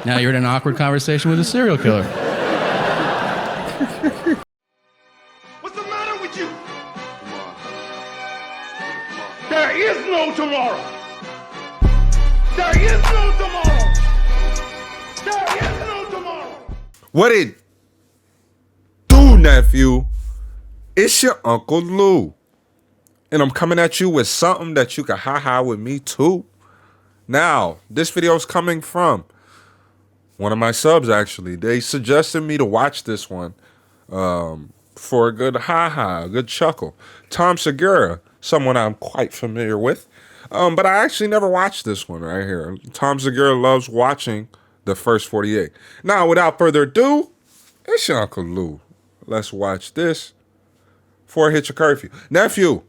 Now you're in an awkward conversation with a serial killer. What's the matter with you? There is no tomorrow. There is no tomorrow. There is no tomorrow. What it do, nephew? It's your Uncle Lou. And I'm coming at you with something that you can ha-ha with me too. Now, this video is coming from one of my subs, actually. They suggested me to watch this one for a good ha-ha, a good chuckle. Tom Segura, someone I'm quite familiar with. But I actually never watched this one right here. Tom Segura loves watching the first 48. Now, without further ado, it's your Uncle Lou. Let's watch this before I hit your curfew. Nephew,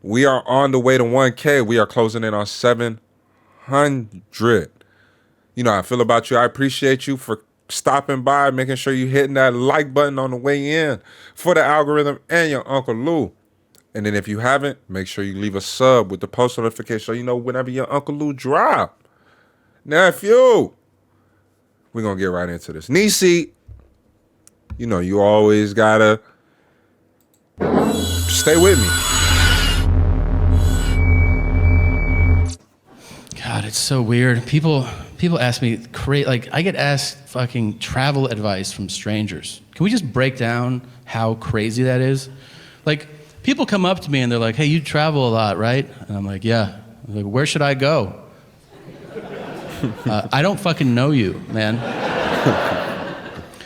we are on the way to 1K. We are closing in on 700. You know how I feel about you. I appreciate you for stopping by, making sure you hitting that like button on the way in for the algorithm and your Uncle Lou. And then if you haven't, make sure you leave a sub with the post notification so you know whenever your Uncle Lou drop. Nephew, we're going to get right into this. Knee seat, you know, you always got to stay with me. God, it's so weird. People ask me, like, I get asked fucking travel advice from strangers. Can we just break down how crazy that is? Like, people come up to me and they're like, hey, you travel a lot, right? And I'm like, yeah. I'm like, where should I go? I don't fucking know you, man.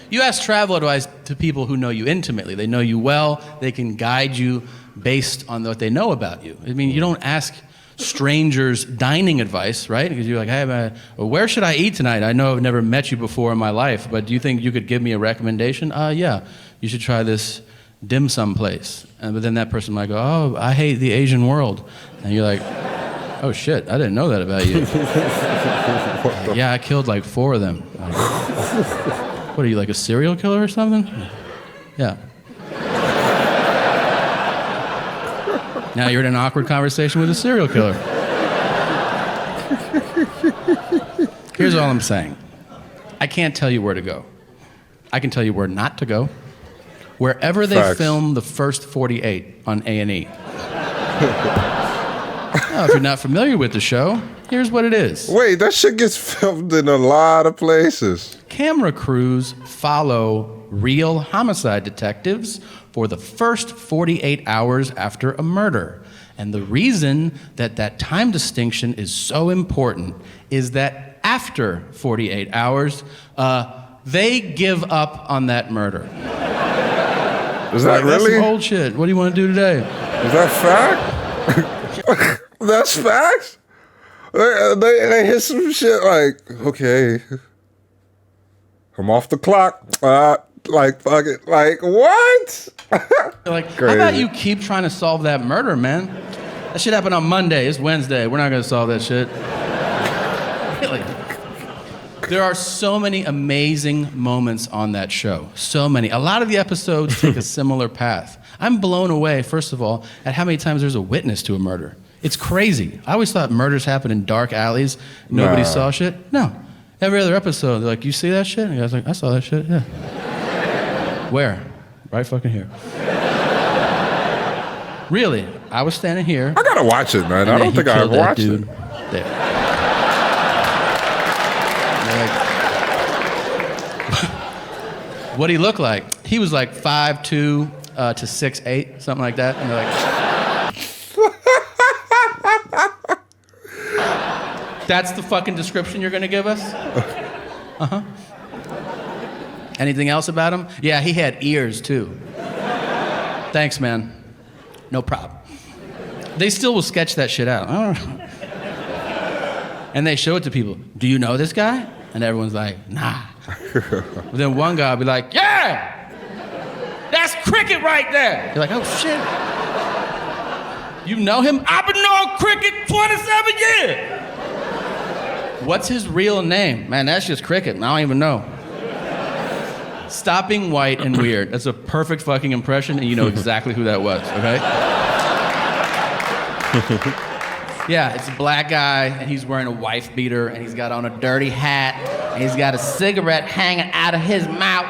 You ask travel advice to people who know you intimately. They know you well. They can guide you based on what they know about you. I mean, you don't ask strangers dining advice, right? Because you're like, hey, where should I eat tonight? I know I've never met you before in my life, but do you think you could give me a recommendation? Yeah, you should try this dim sum place. But then that person might go, oh, I hate the Asian world. And you're like, oh shit, I didn't know that about you. Yeah, I killed like 4 of them. Like, what are you, like a serial killer or something? Yeah. Now you're in an awkward conversation with a serial killer. Here's all I'm saying. I can't tell you where to go. I can tell you where not to go. Wherever they Facts. film the first 48 on A&E. Now, if you're not familiar with the show, here's what it is. Wait, that shit gets filmed in a lot of places. Camera crews follow real homicide detectives for the first 48 hours after a murder. And the reason that time distinction is so important is that after 48 hours, they give up on that murder. Is that That's really? some old shit. What do you want to do today? Is that fact? That's facts? They hit some shit like, okay, I'm off the clock. Like, fuck it. Like, what? Like, how about you keep trying to solve that murder, man? That shit happened on Monday. It's Wednesday. We're not going to solve that shit. Really. There are so many amazing moments on that show. So many. A lot of the episodes take a similar path. I'm blown away, first of all, at how many times there's a witness to a murder. It's crazy. I always thought murders happen in dark alleys. Nobody saw shit. No. Every other episode, they're like, you see that shit? And the guy's like, I saw that shit, yeah. Where? Right fucking here. Really, I was standing here. I gotta watch it, man. I don't think I ever watched it. There. What'd he look like? He was like 5'2" to 6'8", something like that. And they're like, that's the fucking description you're gonna give us? Uh-huh. Anything else about him? Yeah, he had ears too. Thanks, man. No problem. They still will sketch that shit out. And they show it to people. Do you know this guy? And everyone's like, nah. But then one guy will be like, yeah! That's Cricket right there! You're like, oh shit. You know him? I've been knowing Cricket 27 years! What's his real name? Man, that's just Cricket. I don't even know. Stop being white and weird. That's a perfect fucking impression, and you know exactly who that was, okay? Yeah, it's a black guy, and he's wearing a wife beater, and he's got on a dirty hat, and he's got a cigarette hanging out of his mouth.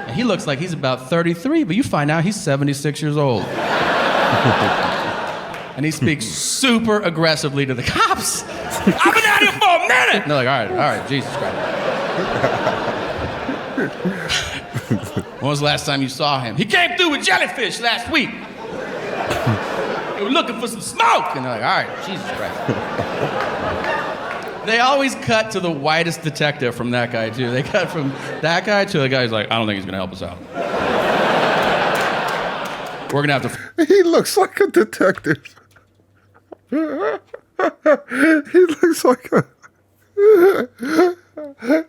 And he looks like he's about 33, but you find out he's 76 years old. And he speaks super aggressively to the cops. I've been out here for a minute! And they're like, all right, Jesus Christ. When was the last time you saw him? He came through with jellyfish last week. They were looking for some smoke. And they're like, all right, Jesus Christ. They always cut to the whitest detective from that guy, too. They cut from that guy to the guy who's like, I don't think he's going to help us out. We're going to have to... He looks like a detective. He looks like a...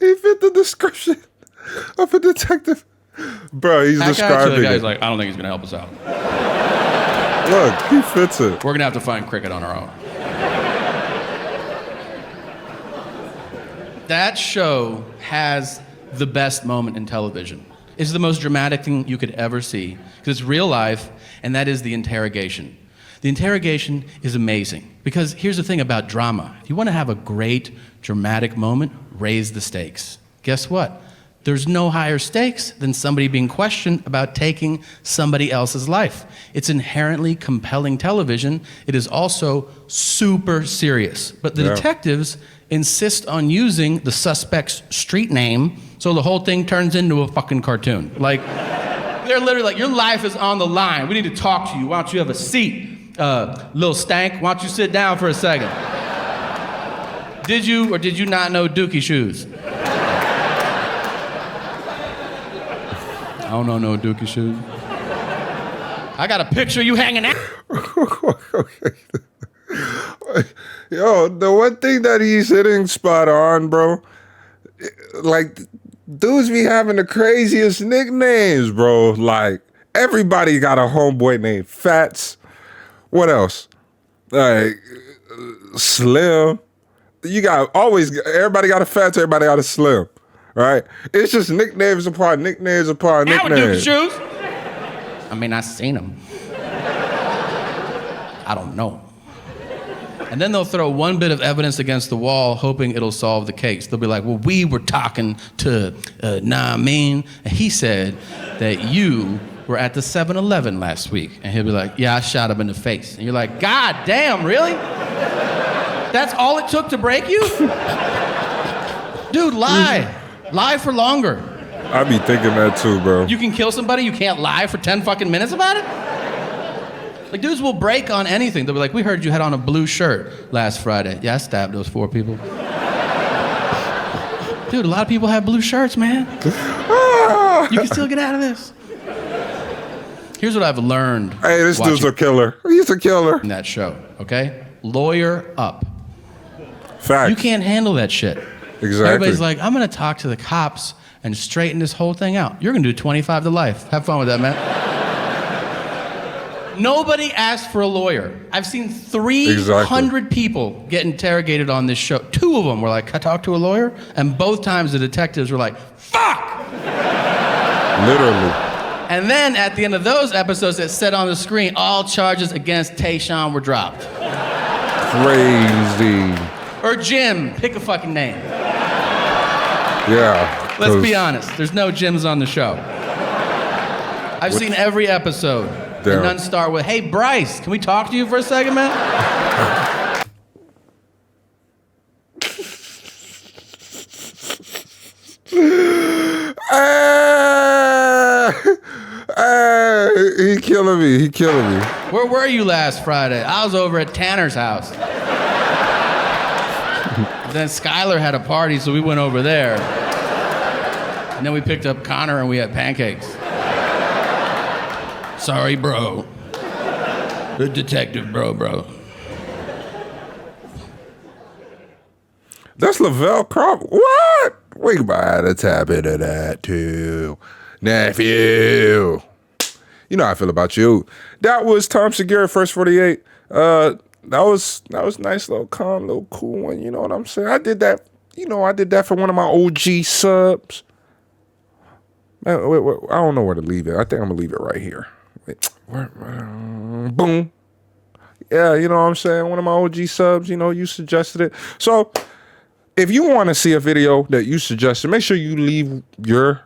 He fit the description of a detective. Bro, he's describing the guy it. who's like, I don't think he's going to help us out. Look, he fits it. We're going to have to find Cricket on our own. That show has the best moment in television. It's the most dramatic thing you could ever see, because it's real life, and that is the interrogation. The interrogation is amazing, because here's the thing about drama. If you want to have a great, dramatic moment, raise the stakes. Guess what? There's no higher stakes than somebody being questioned about taking somebody else's life. It's inherently compelling television. It is also super serious. But the detectives insist on using the suspect's street name, so the whole thing turns into a fucking cartoon. Like, they're literally like, your life is on the line. We need to talk to you. Why don't you have a seat? Little stank, why don't you sit down for a second? Did you or did you not know Dookie shoes? I don't know no Dookie shoes. I got a picture of you hanging out. Yo, the one thing that he's hitting spot on, bro, like, dudes be having the craziest nicknames, bro. Like, everybody got a homeboy named Fats. What else? Like, Slim. Everybody got a Fats, everybody got a Slim, right? It's just nicknames upon nicknames upon nicknames. How would Dookie shoes? I mean, I seen them. I don't know. And then they'll throw one bit of evidence against the wall, hoping it'll solve the case. They'll be like, well, we were talking to Naamin, and he said that you were at the 7-Eleven last week. And he'll be like, yeah, I shot him in the face. And you're like, God damn, really? That's all it took to break you? Dude, lie. Lie for longer. I be thinking that too, bro. You can kill somebody, you can't lie for 10 fucking minutes about it? Like, dudes will break on anything. They'll be like, we heard you had on a blue shirt last Friday. Yeah, I stabbed those 4 people. Dude, a lot of people have blue shirts, man. You can still get out of this. Here's what I've learned. Hey, this dude's a killer. He's a killer. In that show, okay? Lawyer up. Facts. You can't handle that shit. Exactly. Everybody's like, I'm gonna talk to the cops and straighten this whole thing out. You're gonna do 25 to life. Have fun with that, man. Nobody asked for a lawyer. I've seen 300 people get interrogated on this show. 2 of them were like, can I talk to a lawyer? And both times the detectives were like, fuck! Literally. And then at the end of those episodes, it said on the screen, all charges against Tayshaun were dropped. Crazy. Or Jim, pick a fucking name. Yeah. Let's be honest, there's no Jims on the show. I've seen every episode. Damn. And none start with, hey, Bryce, can we talk to you for a second, man? He killing me. He killing me. Where were you last Friday? I was over at Tanner's house. Then Skylar had a party, so we went over there. And then we picked up Connor and we had pancakes. Sorry, bro. The detective, bro. That's Lavelle Crawford. What? We might have tap into that too. Nephew. You know how I feel about you. That was Tom Segura, First 48. That was nice, little calm, little cool one. You know what I'm saying? I did that. You know, I did that for one of my OG subs. Man, wait, I don't know where to leave it. I think I'm gonna leave it right here. Wait, boom. Yeah, you know what I'm saying? One of my OG subs, you know, you suggested it. So if you want to see a video that you suggested, make sure you leave your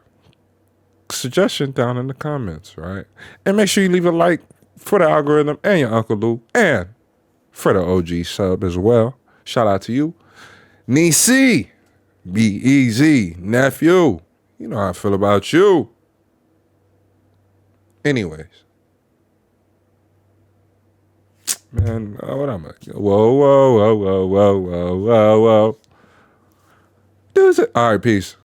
suggestion down in the comments, right? And make sure you leave a like for the algorithm and your Uncle Lou and for the OG sub as well. Shout out to you. Nisi, B-E-Z, nephew. You know how I feel about you. Anyways. Man, what am I? Whoa, whoa, whoa, whoa, whoa, whoa, whoa, whoa. Do it. All right, peace.